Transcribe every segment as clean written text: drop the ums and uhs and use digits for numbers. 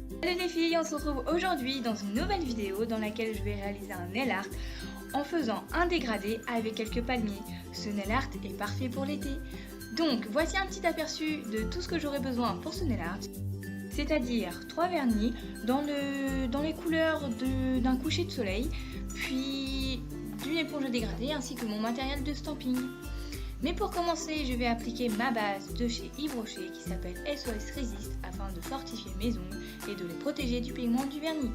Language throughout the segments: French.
Salut les filles, on se retrouve aujourd'hui dans une nouvelle vidéo dans laquelle je vais réaliser un nail art en faisant un dégradé avec quelques palmiers. Ce nail art est parfait pour l'été. Donc voici un petit aperçu de tout ce que j'aurai besoin pour ce nail art. C'est-à-dire 3 vernis dans les couleurs d'un coucher de soleil, puis d'une éponge à dégrader ainsi que mon matériel de stamping. Mais pour commencer, je vais appliquer ma base de chez Yves Rocher qui s'appelle SOS Resist afin de fortifier mes ongles et de les protéger du pigment du vernis.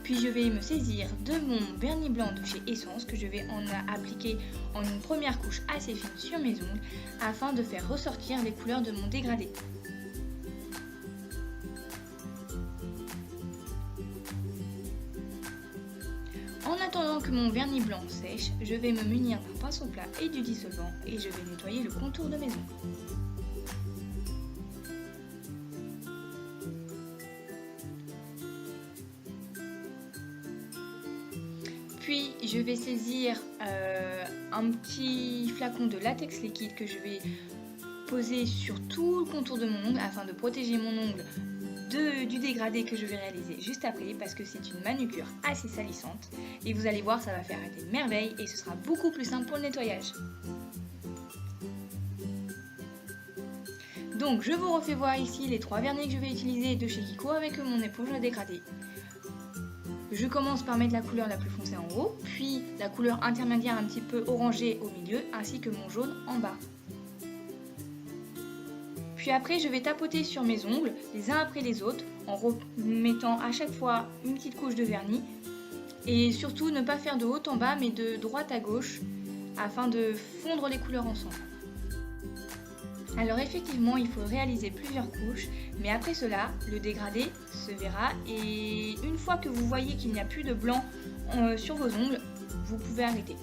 Puis je vais me saisir de mon vernis blanc de chez Essence que je vais en appliquer en une première couche assez fine sur mes ongles afin de faire ressortir les couleurs de mon dégradé. En attendant que mon vernis blanc sèche, je vais me munir d'un pinceau plat et du dissolvant et je vais nettoyer le contour de mes ongles. Puis je vais saisir un petit flacon de latex liquide que je vais poser sur tout le contour de mon ongle afin de protéger mon ongle du dégradé que je vais réaliser juste après parce que c'est une manucure assez salissante et vous allez voir, ça va faire des merveilles et ce sera beaucoup plus simple pour le nettoyage. Donc je vous refais voir ici les 3 vernis que je vais utiliser de chez Kiko avec mon éponge à dégrader. Je commence par mettre la couleur la plus foncée en haut, puis la couleur intermédiaire un petit peu orangée au milieu ainsi que mon jaune en bas. Puis après, je vais tapoter sur mes ongles, les uns après les autres, en remettant à chaque fois une petite couche de vernis. Et surtout, ne pas faire de haut en bas, mais de droite à gauche, afin de fondre les couleurs ensemble. Alors effectivement, il faut réaliser plusieurs couches, mais après cela, le dégradé se verra. Et une fois que vous voyez qu'il n'y a plus de blanc sur vos ongles, vous pouvez arrêter.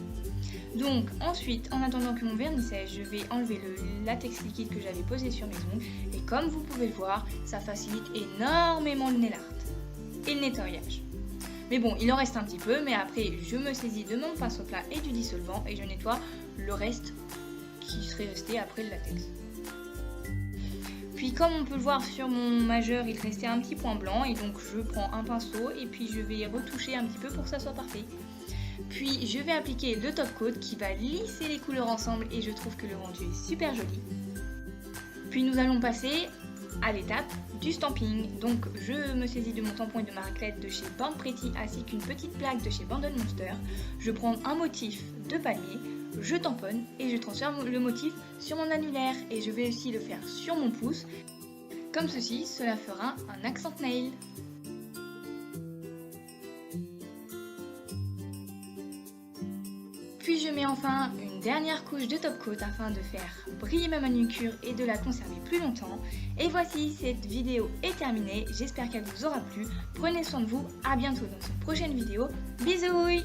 Donc ensuite, en attendant que mon vernis sèche, je vais enlever le latex liquide que j'avais posé sur mes ongles et comme vous pouvez le voir, ça facilite énormément le nail art et le nettoyage. Mais bon, il en reste un petit peu, mais après je me saisis de mon pinceau plat et du dissolvant et je nettoie le reste qui serait resté après le latex. Puis comme on peut le voir sur mon majeur, il restait un petit point blanc et donc je prends un pinceau et puis je vais retoucher un petit peu pour que ça soit parfait. Puis je vais appliquer le top coat qui va lisser les couleurs ensemble et je trouve que le rendu est super joli. Puis nous allons passer à l'étape du stamping. Donc je me saisis de mon tampon et de ma raclette de chez Born Pretty ainsi qu'une petite plaque de chez Bundle Monster. Je prends un motif de palmier, je tamponne et je transfère le motif sur mon annulaire et je vais aussi le faire sur mon pouce. Comme ceci, cela fera un accent nail. Puis je mets enfin une dernière couche de top coat afin de faire briller ma manucure et de la conserver plus longtemps. Et voici, cette vidéo est terminée, j'espère qu'elle vous aura plu. Prenez soin de vous, à bientôt dans une prochaine vidéo. Bisous!